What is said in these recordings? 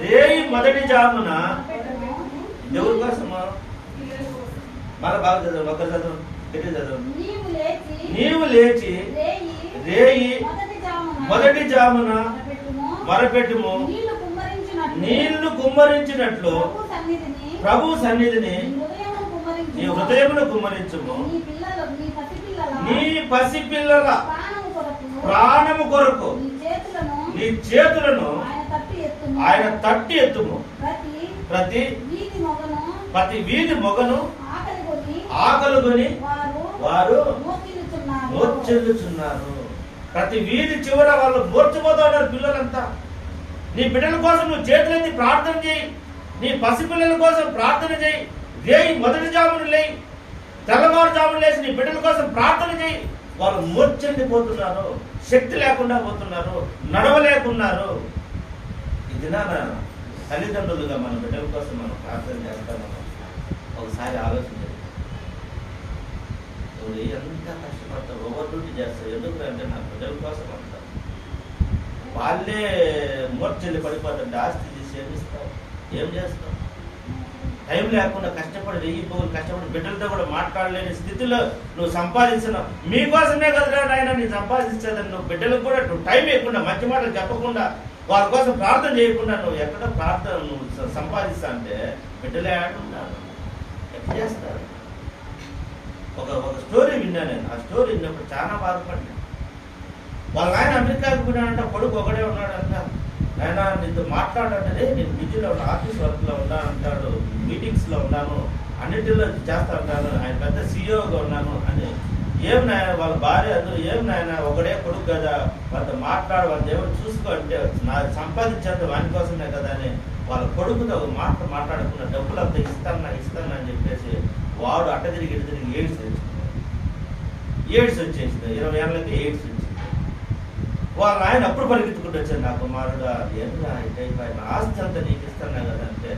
రేయి మొదటి జామున ఎవరి కోసమా? మన బాగా చదువు, ఒక్క చదువు, గట్టి చదువు. నీవు లేచి రేయి మొదటి జామున మొరపెట్టుము, నీళ్లు కుమ్మరించినట్లు ప్రభు సన్నిధిని నీ హృదయమును కుమ్మరించుము. నీ పసిపిల్లల ప్రాణము కొరకు నీ చేతులను ఆయన తట్టి ఎత్తుము. ప్రతి వీధి మొగను ఆకలుకొని వారు మూర్ఛిల్లుచున్నారు. ప్రతి వీధి చివర వాళ్ళు మూర్చిపోతూ ఉన్నారు పిల్లలంతా. నీ బిడ్డల కోసం నువ్వు చేతులెత్తి ప్రార్థన చేయి. నీ పసిపిల్లల కోసం ప్రార్థన చేయి. రేయి మొదటి జామును లేయి, తెల్లవారుజామును లేచి నీ బిడ్డల కోసం ప్రార్థన చేయి. వాళ్ళు మూర్ఛిల్లిపోతున్నారు, శక్తి లేకుండా పోతున్నారు, నడవలేకున్నారు. ఇది నా తల్లిదండ్రులుగా మన బిడ్డల కోసం మనం ప్రార్థన చేస్తాము. ఒకసారి ఆలోచించండి. ఎంత కష్టపడతారు, ఓవర్ డ్యూటీ చేస్తారు. ఎందుకంటే నా బిడ్డల కోసం అంటారు. వాళ్ళే మూర్ఛల్లి పడిపోతుంటే ఆస్తి తీసి ఏమిస్తారు, ఏం చేస్తాం? టైం లేకుండా కష్టపడి వెయ్యి పోగులు కష్టపడి బిడ్డలతో కూడా మాట్లాడలేని స్థితిలో నువ్వు సంపాదించినావు. మీకోసమే కదరా నాయన నీ సంపాదించేదని. నువ్వు బిడ్డలకు కూడా నువ్వు టైం ఇవ్వకుండా, మంచి మాటలు చెప్పకుండా, వాళ్ళ కోసం ప్రార్థన చేయకుండా నువ్వు ఎక్కడ ప్రార్థన నువ్వు సంపాదిస్తా అంటే బిడ్డలే ఆడుంటారు, ఎట్లా చేస్తారు? ఒక స్టోరీ విన్నా నేను. ఆ స్టోరీ విన్నప్పుడు చాలా బాధపడ్డా. వాళ్ళ ఆయన అమెరికాకి పోయినాడంట, కొడుకు ఒకడే ఉన్నాడంట. ఆయన నీతో మాట్లాడంటే నేను బిజీలో ఉన్నా, ఆఫీస్ వర్క్లో ఉన్నాను అంటాడు, మీటింగ్స్లో ఉన్నాను, అన్నింటిలో చేస్తా ఉంటాను, ఆయన పెద్ద సీఈఓగా ఉన్నాను అని. ఏం నాయన వాళ్ళ భార్య అందరూ ఏం నాయన ఒకడే కొడుకు కదా, వాళ్ళతో మాట్లాడు, వాళ్ళ దేవుడు చూసుకో అంటే నా సంపాదించేంత వాని కోసమే కదా అని వాళ్ళ కొడుకుతో ఒక మాట మాట్లాడకుండా డబ్బులు అంతా ఇస్తాను అని చెప్పేసి వాడు అట్ట తిరిగి ఇటు తిరిగి ఎయిడ్స్ వచ్చేసింది. 20 ఏళ్ళకి ఎయిడ్స్ వచ్చింది. వాళ్ళ ఆయన అప్పుడు పరిగెత్తుకుంటూ వచ్చాను, నా కుమారుడు ఏంటా ఇటైపోయిన ఆస్తి అంతా నీకు ఇస్తున్నా కదా అంటే,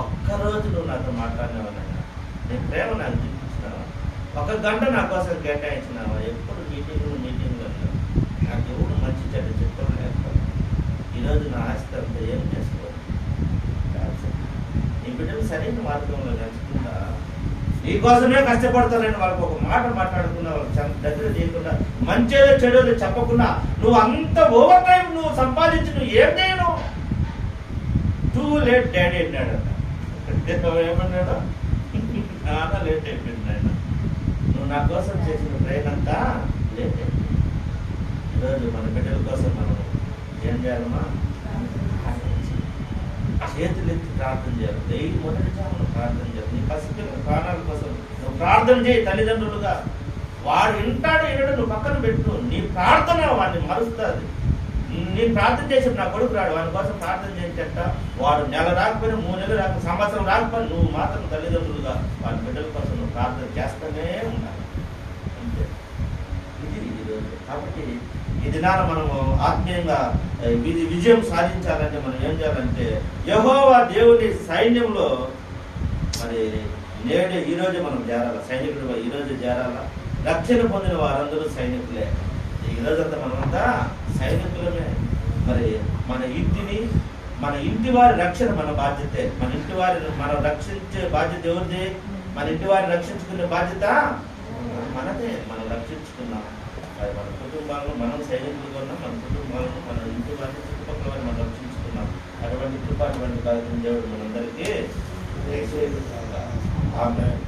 ఒక్కరోజు నువ్వు నాతో మాట్లాడినావనైనా, నీ ప్రేమ నాకు చూపించినావా, 1 గంట నా కోసం కేటాయించినావా, ఎప్పుడు మీటింగ్లో నాకు ఎవరు మంచి చెడ్డ చెప్పడం లేదు. ఈరోజు నా ఆస్తి అంతా ఏం చేసుకోవాలి? నీ బిడ్డలు సరైన మార్గంలో నడుచుకుంటా నీ కోసమే కష్టపడతానని వాళ్ళకి ఒక మాట మాట్లాడకుండా, వాళ్ళకి దగ్గర చేయకుండా, మంచిదో చెడోదో చెప్పకుండా నువ్వు అంత ఓవర్ టైం నువ్వు సంపాదించి నువ్వు ఏం చేయను? టూ లేట్ డాడీ అన్నాడు. ఏమన్నాడు? నాన్న లేట్ అయిపోయింది ఆయన, నువ్వు నా కోసం చేసిన ప్రయత్నంతా లేట్ అయిపోయింది. ఈరోజు మన బిడ్డల కోసం మనం ఏం చేయాలమ్మా? చేతులెత్తి ప్రార్థన చేయాలి. డైలీ మొదటి జామున ప్రార్థన చేయాలి. నీ పసిపిల్లల ప్రాణాల కోసం నువ్వు ప్రార్థన చేయి. తల్లిదండ్రులుగా వాడు వింటాడు వినడు నువ్వు పక్కన పెట్టు. నీ ప్రార్థన వాడిని మరుస్తుంది. నీ ప్రార్థన చేసి నా కొడుకు రాడు, వాడి కోసం ప్రార్థన చేయించట. వాడు నెల రాకపోయినా 3 నెలలు రాకపోయినా సంవత్సరం రాకపోయినా నువ్వు మాత్రం తల్లిదండ్రులుగా వాడి బిడ్డల కోసం నువ్వు ప్రార్థన చేస్తూనే ఉండాలి. అంతే. ఇది ఈరోజు. కాబట్టి ఈ దినాన మనము ఆత్మీయంగా విజయం సాధించాలంటే మనం ఏం చేయాలంటే, యెహోవా దేవుని సైన్యంలో మరి నేడు ఈరోజు మనం చేరాల. సైనికుడు ఈరోజు చేరాల. రక్షణ పొందిన వారందరూ సైనికులే. ఈరోజంతా మనమంతా సైనికులమే. మరి మన ఇంటి వారి రక్షణ మన బాధ్యతే. మన ఇంటి వారిని మనం రక్షించే బాధ్యత ఎవరిది? మన ఇంటి వారిని రక్షించుకునే బాధ్యత మనదే. మనం రక్షించుకున్నాం. మన కుటుంబాలను మనం సైనికులుగా ఉన్నాం. మన కుటుంబాలను, మన ఇంటి వారిని, చుట్టుపక్కల వారిని మనం రక్షించుకున్నాం. అటువంటి కృప, అటువంటి బాధ్యత దేవుడు మనందరికీ ఆమేన్.